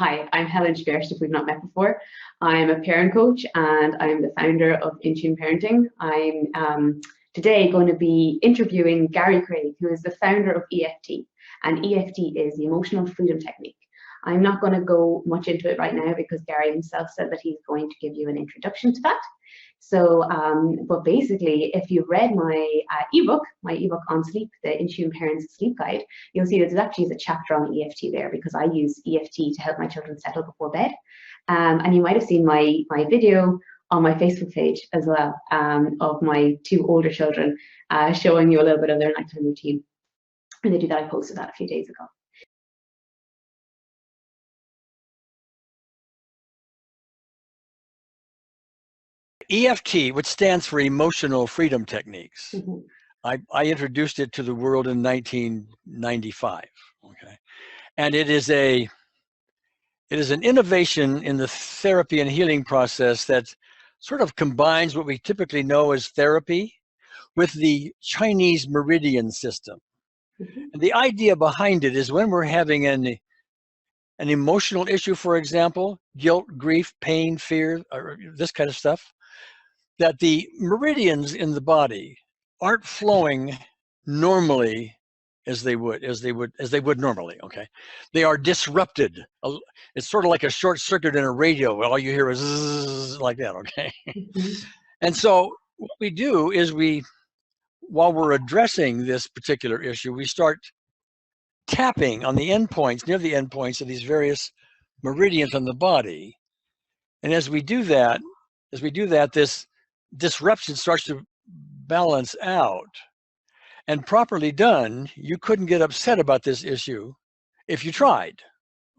Hi, I'm Helen Schwerst, if we've not met before. I'm a parent coach and I'm the founder of In Tune Parenting. I'm today going to be interviewing Gary Craig, who is the founder of EFT. And EFT is the Emotional Freedom Technique. I'm not going to go much into it right now because Gary himself said that he's going to give you an introduction to that. So, but basically, if you read my ebook on sleep, the In Tune Parents Sleep Guide, you'll see that there's actually a chapter on EFT there because I use EFT to help my children settle before bed. And you might have seen my video on my Facebook page as well of my two older children showing you a little bit of their nighttime routine. And they do that. I posted that a few days ago. EFT, which stands for Emotional Freedom Techniques. I introduced it to the world in 1995. Okay, and it is an innovation in the therapy and healing process that sort of combines what we typically know as therapy with the Chinese meridian system. And the idea behind it is when we're having an emotional issue, for example, guilt, grief, pain, fear, or this kind of stuff, that the meridians in the body aren't flowing normally as they would normally. Okay, they are disrupted. It's sort of like a short circuit in a radio. All you hear is zzz, like that. Okay, and so what we do is while we're addressing this particular issue, we start tapping on the endpoints, near the endpoints of these various meridians on the body, and as we do that, this disruption starts to balance out. And properly done, you couldn't get upset about this issue if you tried.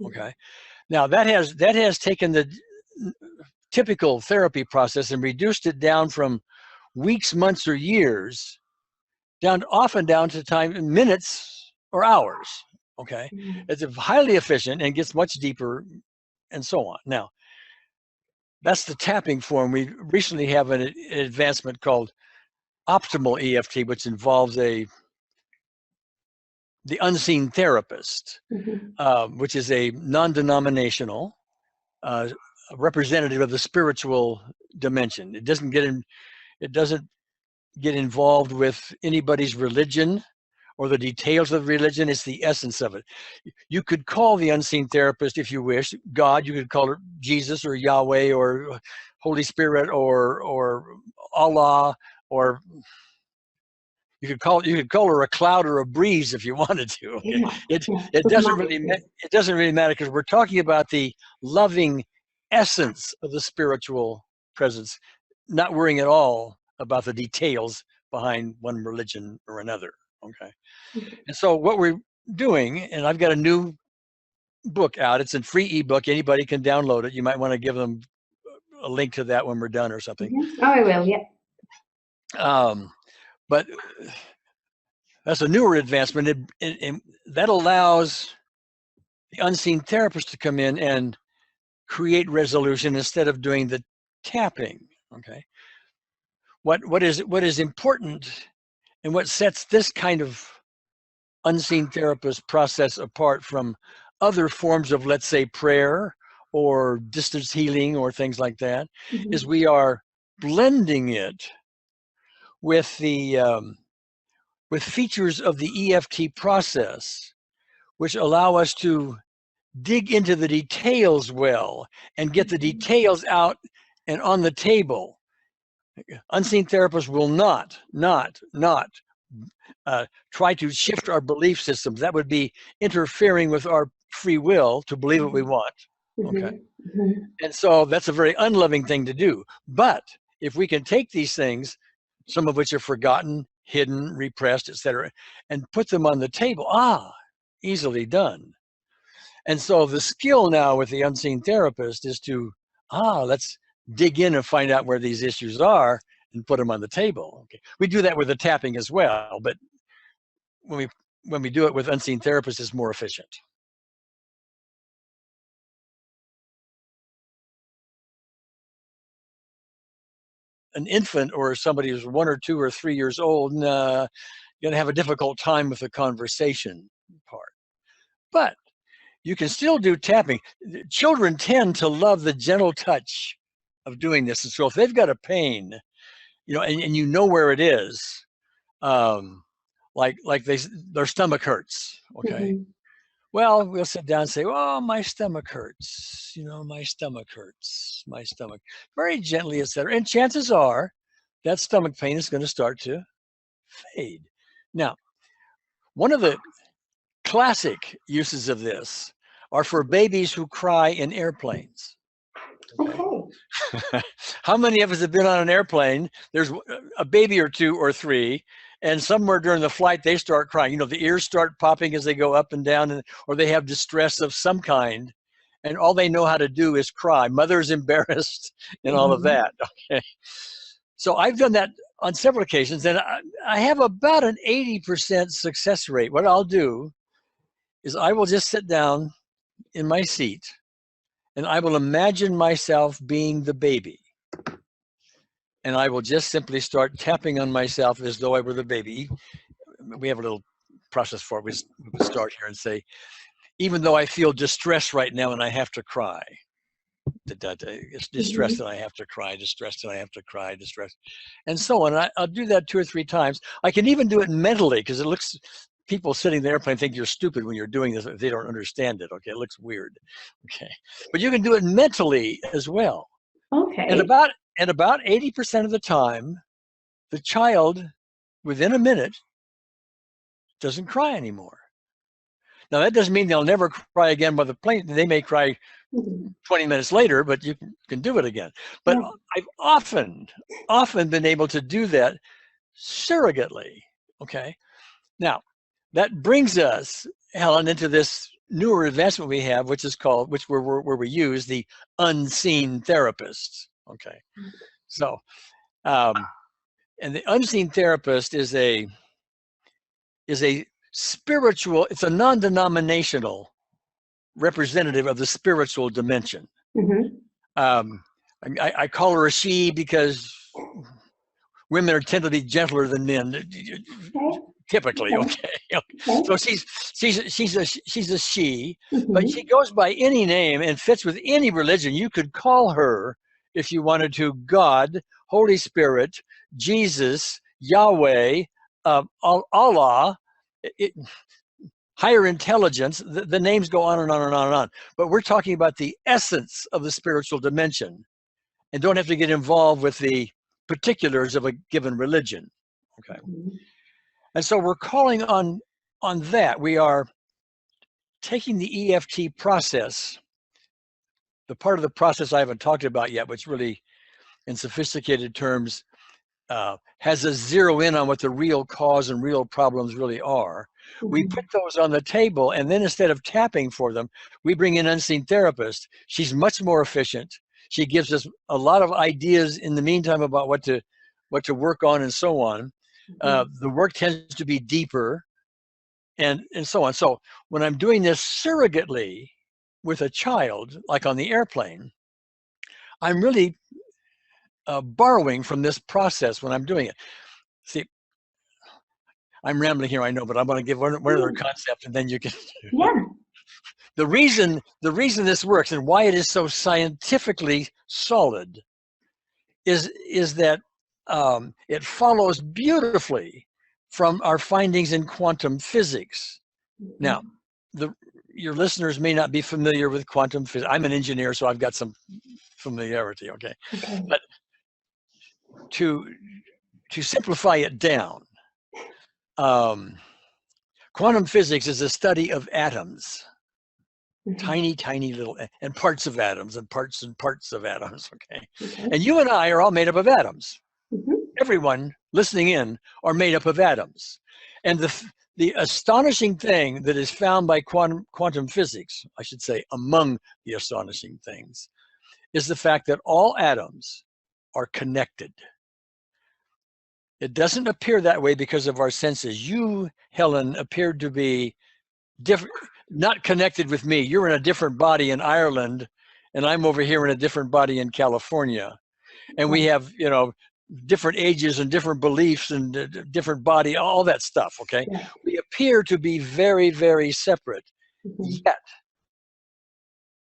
Okay, now that has taken the typical therapy process and reduced it down from weeks, months, or years often down to time in minutes or hours. Okay, it's highly efficient and gets much deeper, and so on. Now, that's the tapping form. We recently have an advancement called optimal EFT, which involves the unseen therapist, which is a non-denominational representative of the spiritual dimension. It doesn't get involved with anybody's religion or the details of religion. It's the essence of it. You could call the unseen therapist, if you wish, God. You could call her Jesus or Yahweh or Holy Spirit or Allah, or you could call her a cloud or a breeze if you wanted to. Okay? It doesn't really matter because we're talking about the loving essence of the spiritual presence, not worrying at all about the details behind one religion or another. Okay. And so what we're doing, and I've got a new book out. It's a free ebook. Anybody can download it. You might want to give them a link to that when we're done or something. Oh, I will. Yeah. But that's a newer advancement. That allows the unseen therapist to come in and create resolution instead of doing the tapping. Okay. What is important and what sets this kind of unseen therapist process apart from other forms of, let's say, prayer or distance healing or things like that, is we are blending it with the with features of the EFT process, which allow us to dig into the details well and get the details out and on the table. Unseen therapists will not try to shift our belief systems. That would be interfering with our free will to believe what we want. Okay. And so that's a very unloving thing to do. But if we can take these things, some of which are forgotten, hidden, repressed, etc., and put them on the table, easily done. And so the skill now with the unseen therapist is to, let's dig in and find out where these issues are and put them on the table. Okay. We do that with the tapping as well, but when we do it with unseen therapists, it's more efficient. An infant or somebody who's 1 or 2 or 3 years old, going to have a difficult time with the conversation part. But you can still do tapping. Children tend to love the gentle touch of doing this. And so if they've got a pain, you know, and you know where it is, like their stomach hurts, okay? Well, we'll sit down and say, "Oh, my stomach hurts. You know, my stomach hurts. My stomach." Very gently, etc. And chances are that stomach pain is going to start to fade. Now, one of the classic uses of this are for babies who cry in airplanes. Okay. How many of us have been on an airplane? There's a baby or two or three, and somewhere during the flight, they start crying. You know, the ears start popping as they go up and down, or they have distress of some kind, and all they know how to do is cry. Mother's embarrassed and all of that. Okay. So I've done that on several occasions, and I have about an 80% success rate. What I'll do is I will just sit down in my seat, and I will imagine myself being the baby. And I will just simply start tapping on myself as though I were the baby. We have a little process for it. We would start here and say, even though I feel distress right now and I have to cry, it's distress that I have to cry, distress that I have to cry, distress, and so on. I'll do that 2 or 3 times. I can even do it mentally, because it looks, people sitting in the airplane think you're stupid when you're doing this if they don't understand it. Okay, it looks weird. Okay, but you can do it mentally as well. Okay. And about 80% of the time, the child, within a minute, doesn't cry anymore. Now, that doesn't mean they'll never cry again by the plane. They may cry 20 minutes later, but you can do it again. But I've often been able to do that surrogately. Okay. Now, that brings us, Helen, into this newer advancement we have, which is called, where we use the unseen therapist. Okay. So, and the unseen therapist is a spiritual, it's a non-denominational representative of the spiritual dimension. I call her a she because women tend to be gentler than men, typically. Okay. So she's a she, but she goes by any name and fits with any religion. You could call her, if you wanted to, God, Holy Spirit, Jesus, Yahweh, Allah, higher intelligence. The names go on and on and on and on. But we're talking about the essence of the spiritual dimension, and don't have to get involved with the particulars of a given religion. Okay. And so we're calling on that. We are taking the EFT process, the part of the process I haven't talked about yet, which really, in sophisticated terms, has us zero in on what the real cause and real problems really are. We put those on the table, and then instead of tapping for them, we bring in unseen therapist. She's much more efficient. She gives us a lot of ideas in the meantime about what to work on and so on. The work tends to be deeper, and so on. So when I'm doing this surrogately with a child, like on the airplane, I'm really borrowing from this process when I'm doing it. See, I'm rambling here, I know, but I'm going to give one other concept, and then you can. Yeah. The reason this works and why it is so scientifically solid is that it follows beautifully from our findings in quantum physics. Now, your listeners may not be familiar with quantum physics. I'm an engineer, so I've got some familiarity. Okay. But to simplify it down, quantum physics is a study of atoms, tiny little, and parts of atoms, and parts of atoms. Okay. And you and I are all made up of atoms. Everyone listening in are made up of atoms. And the astonishing thing that is found by quantum physics, I should say, among the astonishing things, is the fact that all atoms are connected. It doesn't appear that way because of our senses. You, Helen, appeared to be different, not connected with me. You're in a different body in Ireland, and I'm over here in a different body in California. And we have, different ages and different beliefs and different body, all that stuff, okay? We appear to be very, very separate. Yet,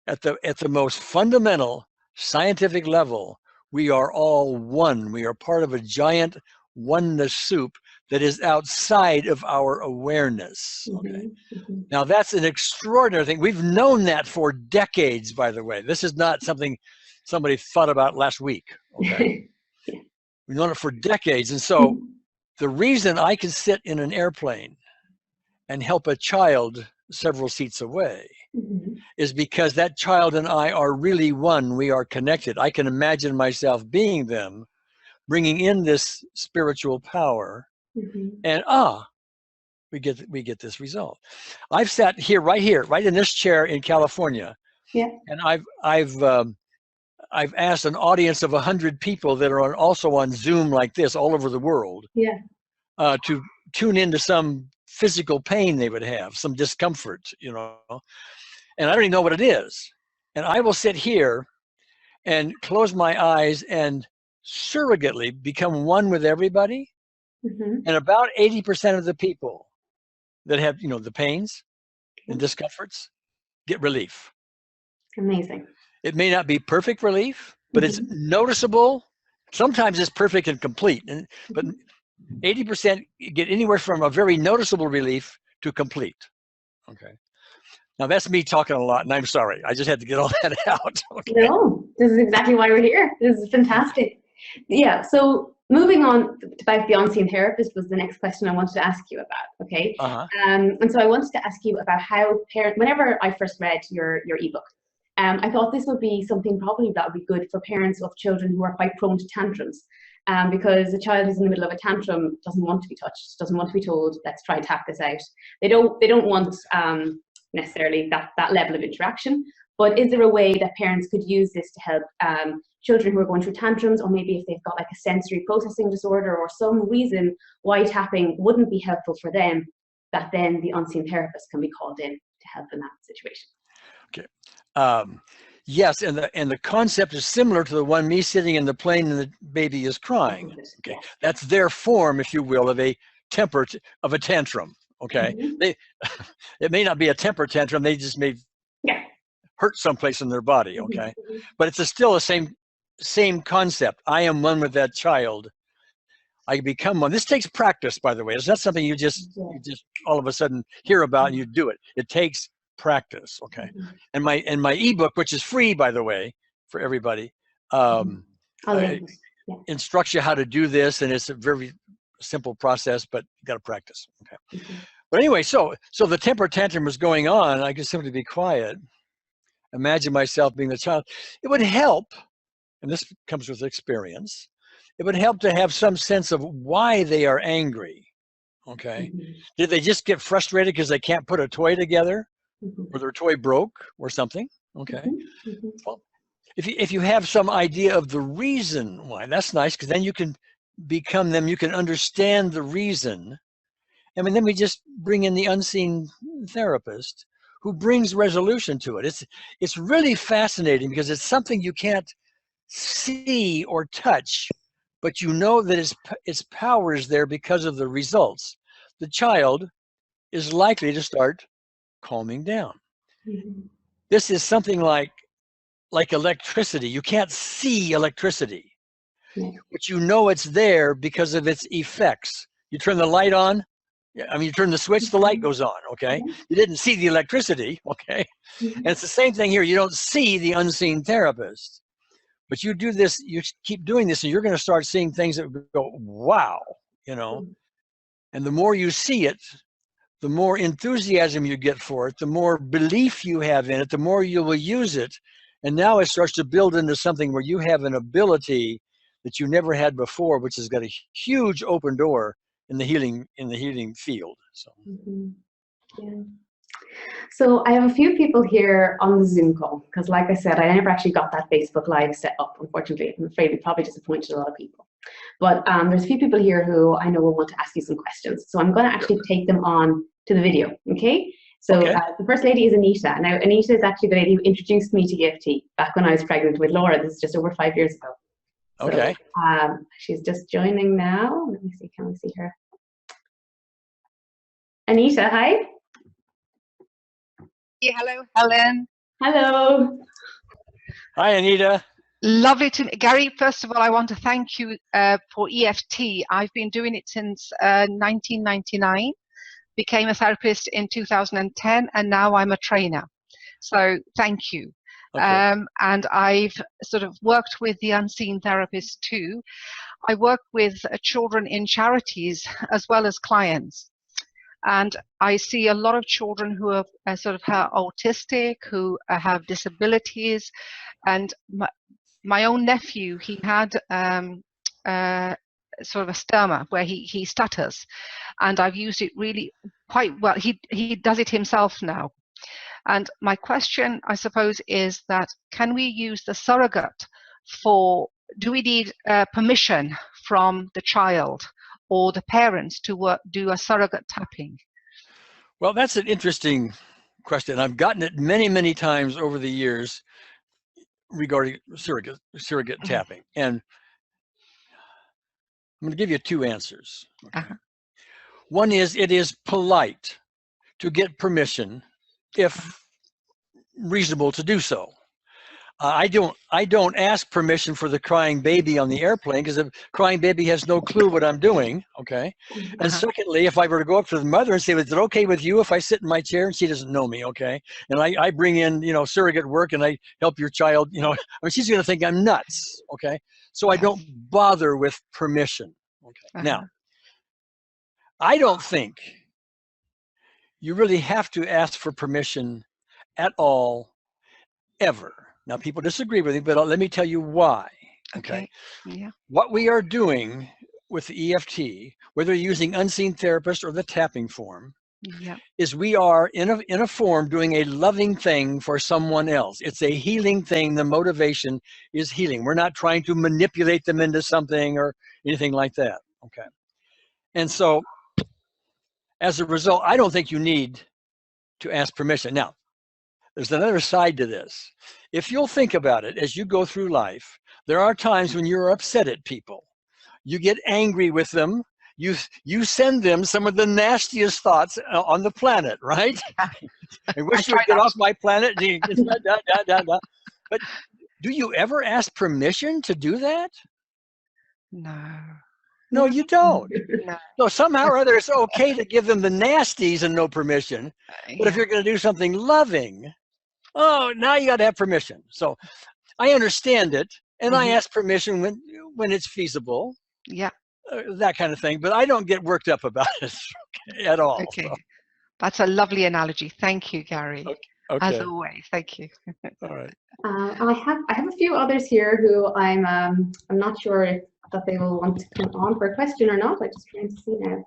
at the most fundamental scientific level, we are all one. We are part of a giant oneness soup that is outside of our awareness. Okay. Now that's an extraordinary thing. We've known that for decades, by the way. This is not something somebody thought about last week. Okay. We've known it for decades. And so the reason I can sit in an airplane and help a child several seats away is because that child and I are really one. We are connected. I can imagine myself being them, bringing in this spiritual power, and we get this result. I've sat right in this chair in California, and I've asked an audience of 100 people that are also on Zoom like this all over the world, to tune into some physical pain they would have, some discomfort, you know, and I don't even know what it is. And I will sit here and close my eyes and surrogately become one with everybody. And about 80% of the people that have, you know, the pains and discomforts get relief. Amazing. It may not be perfect relief, but it's noticeable. Sometimes it's perfect and complete, but 80% get anywhere from a very noticeable relief to complete. Okay. Now that's me talking a lot, and I'm sorry. I just had to get all that out. Okay. No, this is exactly why we're here. This is fantastic. Yeah. So moving on about the unseen therapist was the next question I wanted to ask you about. Okay. And so I wanted to ask you about how whenever I first read your ebook, I thought this would be something probably that would be good for parents of children who are quite prone to tantrums. Because a child who's in the middle of a tantrum doesn't want to be touched, doesn't want to be told, let's try and tap this out. They don't want necessarily that level of interaction. But is there a way that parents could use this to help children who are going through tantrums, or maybe if they've got like a sensory processing disorder or some reason why tapping wouldn't be helpful for them, that then the unseen therapist can be called in to help in that situation? Okay. Yes, and the concept is similar to the one me sitting in the plane and the baby is crying. Okay, that's their form, if you will, of a tantrum. Okay, it may not be a temper tantrum; they just may hurt someplace in their body. Okay, but it's still the same concept. I am one with that child. I become one. This takes practice, by the way. It's not something you just all of a sudden hear about and you do it. It takes practice. Okay. And my ebook, which is free, by the way, for everybody, instructs you how to do this, and it's a very simple process, but you got to practice. Okay. But anyway, so the temper tantrum was going on. I could simply be quiet, imagine myself being the child. It would help, and this comes with experience, it would help to have some sense of why they are angry. Okay. Did they just get frustrated because they can't put a toy together? Or their toy broke or something? Okay. Well, if you have some idea of the reason why, that's nice, because then you can become them, you can understand the reason. I mean, then we just bring in the unseen therapist who brings resolution to it. It's really fascinating because it's something you can't see or touch, but you know that its power is there because of the results. The child is likely to start calming down. This is something like electricity. You can't see electricity, but you know it's there because of its effects. You turn the light on, I mean, you turn the switch, the light goes on, okay? You didn't see the electricity, okay? And it's the same thing here. You don't see the unseen therapist, but you do this, you keep doing this, and you're going to start seeing things that go, wow, you know? And the more you see it, the more enthusiasm you get for it, the more belief you have in it, the more you will use it. And now it starts to build into something where you have an ability that you never had before, which has got a huge open door in the healing field. So. So I have a few people here on the Zoom call, because like I said, I never actually got that Facebook Live set up, unfortunately. I'm afraid it probably disappointed a lot of people. But there's a few people here who I know will want to ask you some questions. So I'm going to actually take them on to the video, okay? So the first lady is Anita. Now, Anita is actually the lady who introduced me to EFT back when I was pregnant with Laura. This is just over 5 years ago. Okay. So, she's just joining now. Let me see, can we see her? Anita, hi. Hello, Helen. Hello. Hi, Anita. Lovely to, Gary, first of all, I want to thank you for EFT. I've been doing it since 1999, became a therapist in 2010, and now I'm a trainer. So thank you. Okay. And I've sort of worked with the unseen therapists too. I work with children in charities as well as clients. And I see a lot of children who are sort of autistic, who have disabilities. And my own nephew, he had sort of a stammer where he stutters. And I've used it really quite well. He does it himself now. And my question, I suppose, is that can we use the surrogate for, do we need permission from the child or the parents to do a surrogate tapping? Well, that's an interesting question. I've gotten it many, many times over the years regarding surrogate tapping. And I'm going to give you two answers. Okay. One is, it is polite to get permission if reasonable to do so. I don't ask permission for the crying baby on the airplane, because the crying baby has no clue what I'm doing. Okay. And secondly, if I were to go up to the mother and say, is it okay with you if I sit in my chair, and she doesn't know me? Okay. And I bring in, surrogate work, and I help your child, I mean, she's going to think I'm nuts. Okay. So I don't bother with permission. Okay. Now, I don't think you really have to ask for permission at all, ever. Now, people disagree with me, but let me tell you why. Okay. Yeah. What we are doing with the EFT, whether you're using unseen therapist or the tapping form, is we are in a form doing a loving thing for someone else. It's a healing thing. The motivation is healing. We're not trying to manipulate them into something or anything like that. Okay. And so, as a result, I don't think you need to ask permission. Now, there's another side to this. If you'll think about it, as you go through life, there are times when you're upset at people. You get angry with them. You send them some of the nastiest thoughts on the planet, right? I wish you would get off my planet. But do you ever ask permission to do that? No. No, you don't. No. So somehow or other, it's okay to give them the nasties and no permission. But if you're going to do something loving, oh, now you got to have permission. So I understand it, and I ask permission when it's feasible. Yeah. That kind of thing. But I don't get worked up about it at all. Okay. So. That's a lovely analogy. Thank you, Gary. Okay. As always, thank you. All right. I have a few others here who I'm not sure if that they will want to come on for a question or not. I'm just trying to see now.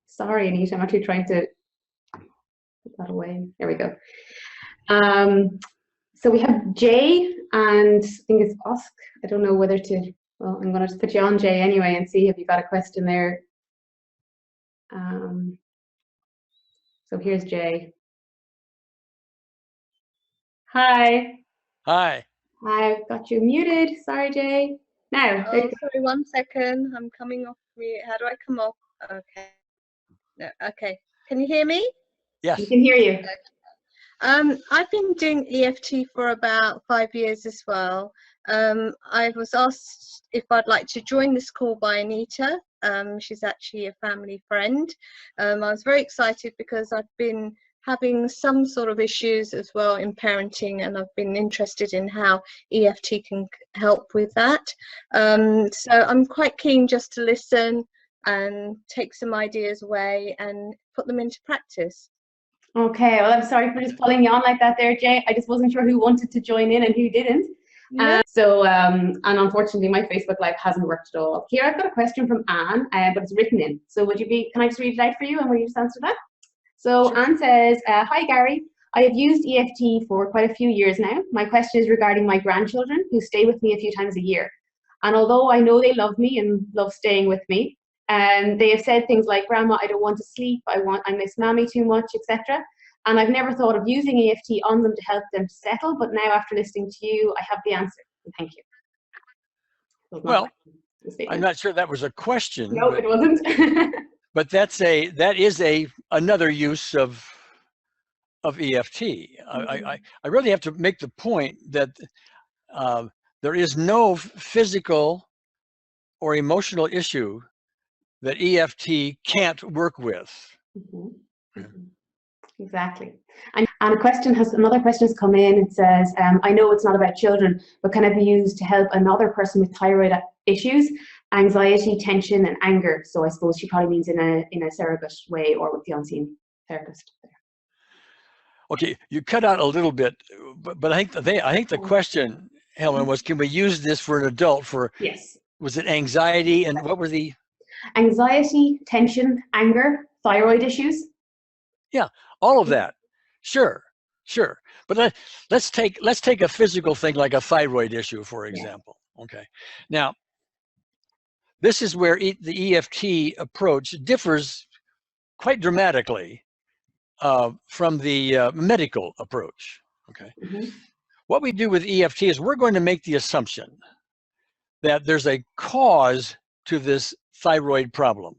Sorry, Anita, I'm actually trying to put that away. There we go. So we have Jay, and I think it's Osk. I don't know whether to. Well, I'm going to just put you on, Jay, anyway, and see if you got a question there. So here's Jay. Hi. Hi. I've got you muted. Sorry, Jay. Now. Oh, sorry, 1 second. I'm coming off mute. How do I come off? Okay. No, okay. Can you hear me? Yes. We can hear you. I've been doing EFT for about 5 years as well. I was asked if I'd like to join this call by Anita. She's actually a family friend. I was very excited because I've been having some sort of issues as well in parenting, and I've been interested in how EFT can help with that. So I'm quite keen just to listen and take some ideas away and put them into practice. Okay, well, I'm sorry for just pulling you on like that there, Jay. I just wasn't sure who wanted to join in and who didn't. Yeah. And unfortunately, my Facebook Live hasn't worked at all. Here, I've got a question from Anne, but it's written in. So can I just read it out for you, and will you just answer that? So Anne says, hi, Gary. I have used EFT for quite a few years now. My question is regarding my grandchildren who stay with me a few times a year. And although I know they love me and love staying with me, they have said things like, Grandma, I don't want to sleep, I miss Mommy too much, etc. And I've never thought of using EFT on them to help them settle, but now after listening to you, I have the answer. Thank you. Well, I'm not sure that was a question. No, it wasn't. But that is another use of of EFT. I really have to make the point that there is no physical or emotional issue that EFT can't work with. Exactly. And another question has come in. It says, I know it's not about children, but can it be used to help another person with thyroid issues, anxiety, tension, and anger? So I suppose she probably means in a surrogate way or with the unseen therapist. Okay, you cut out a little bit, but I think the question, Helen, was, can we use this for an adult for? Yes. Was it anxiety and what were the? Anxiety, tension, anger, thyroid issues. Yeah, all of that. Sure. But let's take a physical thing like a thyroid issue, for example. Yeah. Okay. Now, this is where the EFT approach differs quite dramatically from the medical approach. Okay. What we do with EFT is we're going to make the assumption that there's a cause to this thyroid problem,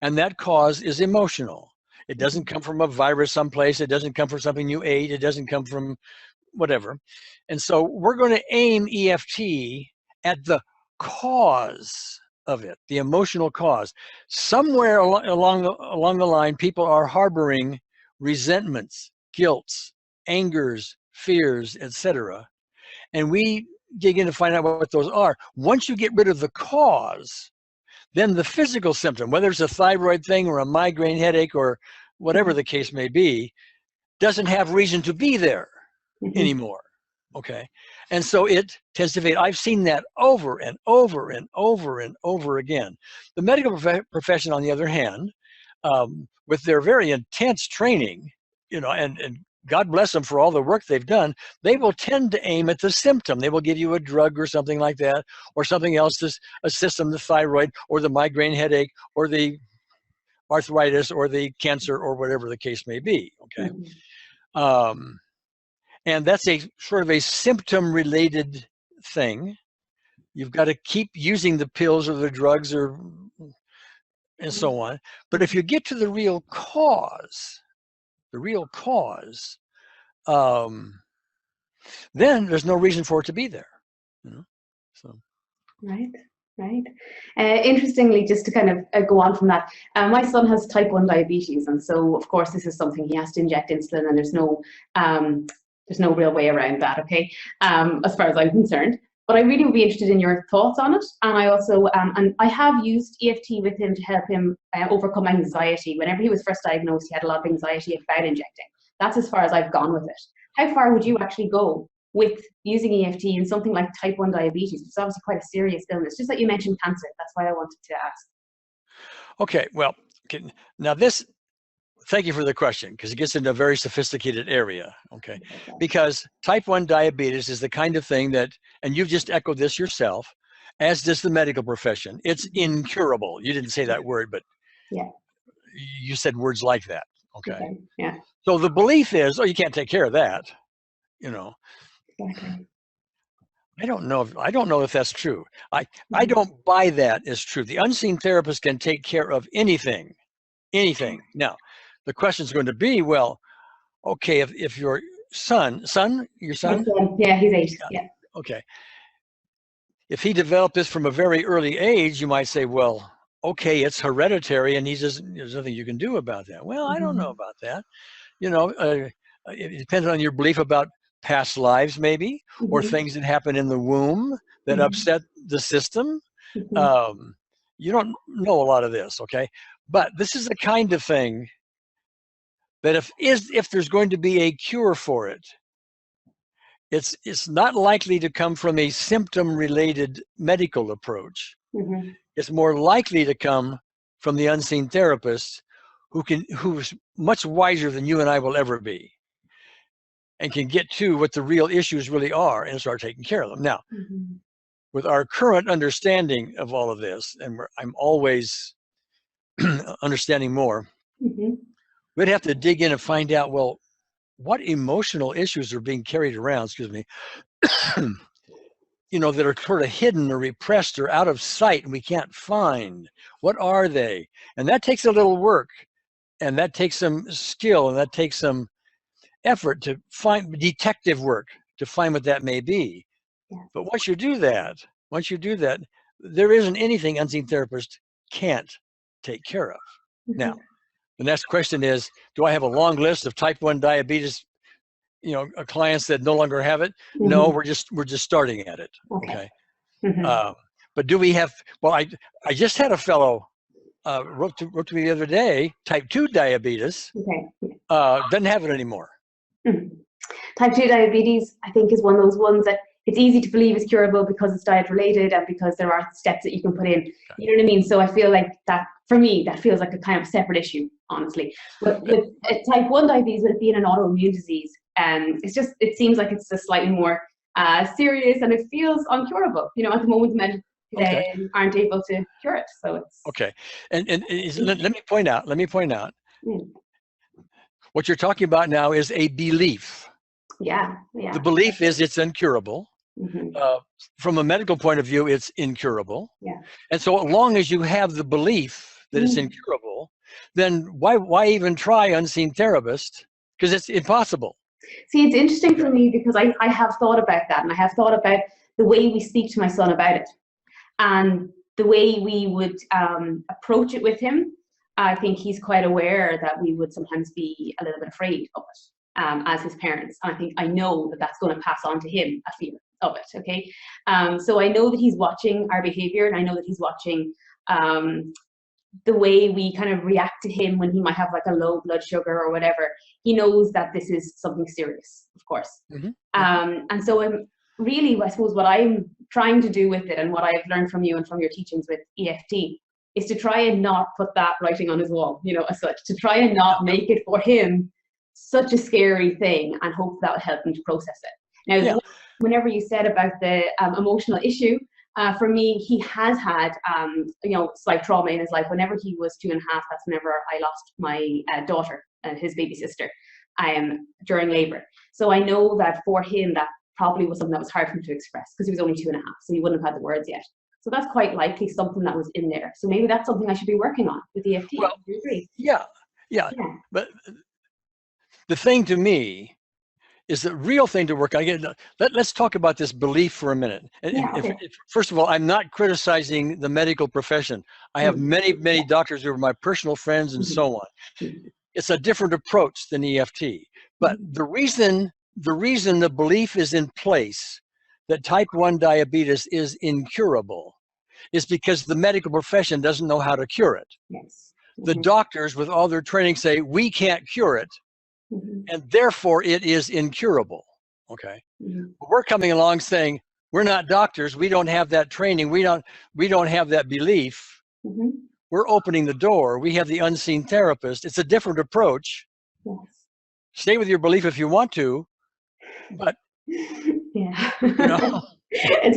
and that cause is emotional. It doesn't come from a virus someplace. It doesn't come from something you ate. It doesn't come from whatever. And so we're going to aim EFT at the cause of it, the emotional cause. Somewhere along the line, people are harboring resentments, guilts, angers, fears, etc. And we dig in to find out what those are. Once you get rid of the cause, then the physical symptom, whether it's a thyroid thing or a migraine headache or whatever the case may be, doesn't have reason to be there anymore. Okay. And so it tends to fade. I've seen that over and over and over and over again. The medical profession, on the other hand, with their very intense training, and God bless them for all the work they've done, they will tend to aim at the symptom. They will give you a drug or something like that, or something else to assist them, the thyroid or the migraine headache or the arthritis or the cancer or whatever the case may be. Okay. And that's a sort of a symptom related thing. You've got to keep using the pills or the drugs and so on. But if you get to the real cause, then there's no reason for it to be there. So. Right. Interestingly, just to kind of go on from that, my son has type 1 diabetes, and so of course this is something he has to inject insulin, and there's no real way around that. Okay, as far as I'm concerned. But I really would be interested in your thoughts on it, and I also and I have used EFT with him to help him overcome anxiety. Whenever he was first diagnosed, he had a lot of anxiety about injecting. That's as far as I've gone with it. How far would you actually go with using EFT in something like type 1 diabetes? It's obviously quite a serious illness. Just like you mentioned cancer, that's why I wanted to ask. Okay, well, now this, thank you for the question, because it gets into a very sophisticated area, okay? Because type 1 diabetes is the kind of thing that, and you've just echoed this yourself, as does the medical profession, it's incurable. You didn't say that word, but you said words like that, okay? Yeah. So the belief is, oh, you can't take care of that, Exactly. I don't know if that's true. I don't buy that as true. The unseen therapist can take care of anything. Now, the question is going to be, well, okay, if your son? Yeah, he's 8. Yeah. Okay. If he developed this from a very early age, you might say, well, okay, it's hereditary, and there's nothing you can do about that. Well, I don't know about that. It depends on your belief about past lives, maybe, or things that happen in the womb that upset the system. You don't know a lot of this, okay? But this is the kind of thing that if there's going to be a cure for it, it's not likely to come from a symptom-related medical approach. It's more likely to come from the unseen therapist who's much wiser than you and I will ever be, and can get to what the real issues really are and start taking care of them. Now, with our current understanding of all of this, and I'm always understanding more, we'd have to dig in and find out, well, what emotional issues are being carried around, that are sort of hidden or repressed or out of sight and we can't find. What are they? And that takes a little work, and that takes some skill, and that takes some effort to find detective work to find what that may be. Yeah. But once you do that, there isn't anything unseen therapist can't take care of. Now, the next question is, do I have a long list of type 1 diabetes, clients that no longer have it? No, we're just starting at it. Okay. But do we have, well, I just had a fellow wrote to me the other day, type 2 diabetes, doesn't have it anymore. Type 2 diabetes, I think, is one of those ones that it's easy to believe is curable because it's diet related and because there are steps that you can put in. You know what I mean? So I feel like that, for me, that feels like a kind of separate issue, honestly. But with type 1 diabetes, with it being an autoimmune disease, it seems like it's just slightly more serious, and it feels uncurable. At the moment, the medical aren't able to cure it. So it's okay. And let me point out. What you're talking about now is a belief. Yeah. The belief is it's incurable. From a medical point of view, it's incurable. Yeah. And so as long as you have the belief that it's incurable, then why even try unseen therapist? Because it's impossible. See, it's interesting for me because I have thought about that, and I have thought about the way we speak to my son about it and the way we would approach it with him. I think he's quite aware that we would sometimes be a little bit afraid of it as his parents. And I know that that's going to pass on to him a fear of it, okay? So I know that he's watching our behavior, and I know that he's watching the way we kind of react to him when he might have like a low blood sugar or whatever. He knows that this is something serious, of course. And so I suppose what I'm trying to do with it, and what I've learned from you and from your teachings with EFT, is to try and not put that writing on his wall, as such, to try and not make it for him such a scary thing, and hope that will help him to process it. Now, whenever you said about the emotional issue, for me, he has had, slight trauma in his life. Whenever he was 2.5, that's whenever I lost my daughter, his baby sister, during labor. So I know that for him, that probably was something that was hard for him to express because he was only 2.5, so he wouldn't have had the words yet. So that's quite likely something that was in there. So maybe that's something I should be working on with EFT. Well, do you agree? Yeah. But the thing to me is the real thing to work on. Again, let's talk about this belief for a minute. First of all, I'm not criticizing the medical profession. I have many doctors who are my personal friends and so on. It's a different approach than EFT. But the reason the belief is in place that type 1 diabetes is incurable is because the medical profession doesn't know how to cure it. Yes. The doctors, with all their training, say we can't cure it, and therefore it is incurable. Okay. We're coming along saying we're not doctors, we don't have that training, we don't have that belief. We're opening the door. We have the unseen therapist. It's a different approach. Yes. Stay with your belief if you want to, but it's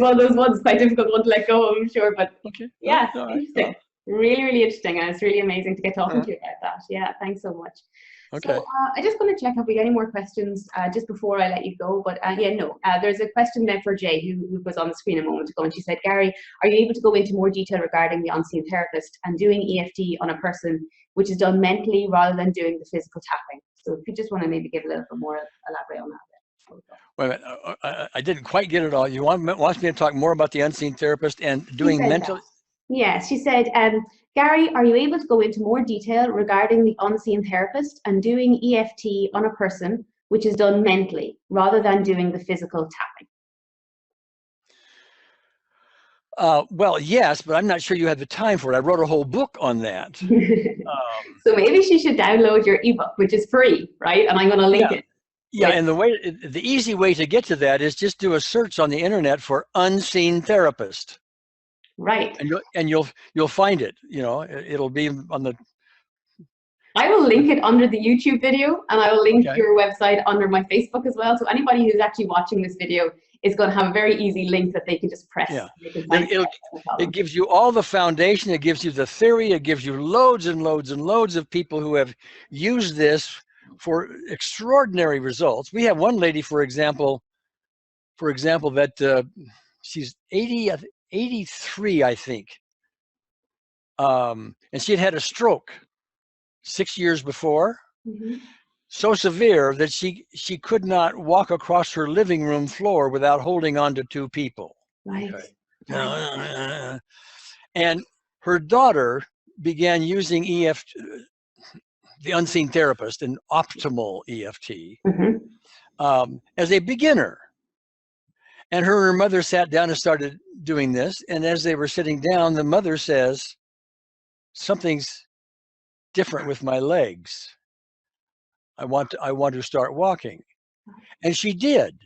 one of those ones, quite difficult one to let go of, I'm sure. But interesting. Really interesting, and it's really amazing to get talking to you about that. Yeah, thanks so much. Okay. So I just want to check, have we got any more questions just before I let you go? But there's a question there for Jay, who was on the screen a moment ago, and she said, Gary, are you able to go into more detail regarding the unseen therapist and doing EFT on a person which is done mentally rather than doing the physical tapping? So if you just want to maybe give a little bit more elaborate on that. Wait a minute, I didn't quite get it all. You want me to talk more about the unseen therapist and doing mental? Yes, she said, Gary, are you able to go into more detail regarding the unseen therapist and doing EFT on a person which is done mentally rather than doing the physical tapping? Well, yes, but I'm not sure you have the time for it. I wrote a whole book on that. So maybe she should download your ebook, which is free, right? And I'm going to link it. Yeah, and the easy way to get to that is just do a search on the internet for unseen therapist. Right. And you'll find it. It'll be on the. I will link it under the YouTube video, and I will link your website under my Facebook as well. So anybody who's actually watching this video is going to have a very easy link that they can just press. Yeah. It gives you all the foundation. It gives you the theory. It gives you loads and loads and loads of people who have used this for extraordinary results. We have one lady, for example, that she's 83, I think, and she had a stroke 6 years before. so severe that she could not walk across her living room floor without holding on to two people. Right. Okay. And her daughter began using EFT, the unseen therapist, an optimal EFT, as a beginner. And her mother sat down and started doing this. And as they were sitting down, the mother says, something's different with my legs. I want to start walking. And she did.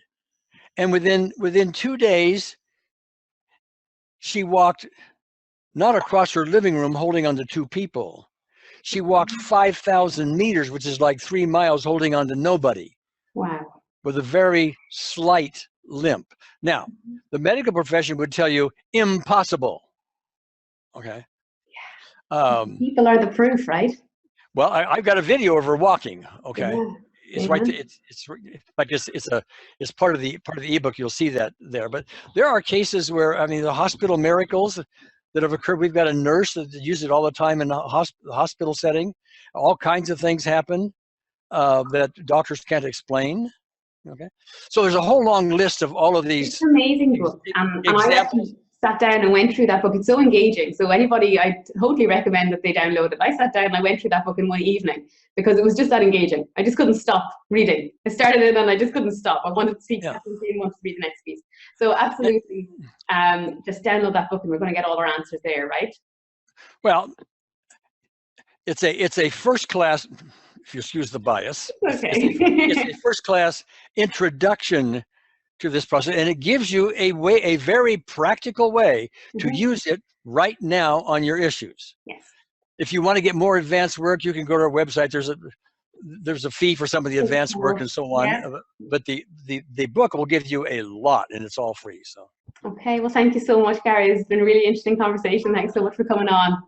And within 2 days, she walked not across her living room holding on to two people. She walked 5,000 meters, which is like 3 miles, holding on to nobody. Wow. With a very slight limp. Now, the medical profession would tell you impossible. Okay. People are the proof, right? Well, I've got a video of her walking. Okay. Yeah. It's right. It's like it's part of the ebook. You'll see that there. But there are cases where, I mean, the hospital miracles that have occurred. We've got a nurse that uses it all the time in the hospital setting. All kinds of things happen that doctors can't explain. Okay. So there's a whole long list of all of these. It's an amazing book. And I actually sat down and went through that book. It's so engaging. So anybody, I totally recommend that they download it. I sat down and I went through that book in one evening because it was just that engaging. I just couldn't stop reading. I started it and I just couldn't stop. I wanted to see, wanted to read the next piece. So absolutely, just download that book and we're going to get all our answers there, right? Well, it's a first class, if you excuse the bias, okay. it's a first class introduction to this process, and it gives you a very practical way to use it right now on your issues. Yes. If you want to get more advanced work, you can go to our website. There's a fee for some of the advanced work and so on. Yeah. But the book will give you a lot, and it's all free. So. Okay. Well, thank you so much, Gary. It's been a really interesting conversation. Thanks so much for coming on.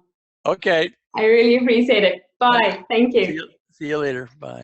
Okay. I really appreciate it. Bye. Thank you. See you later. Bye.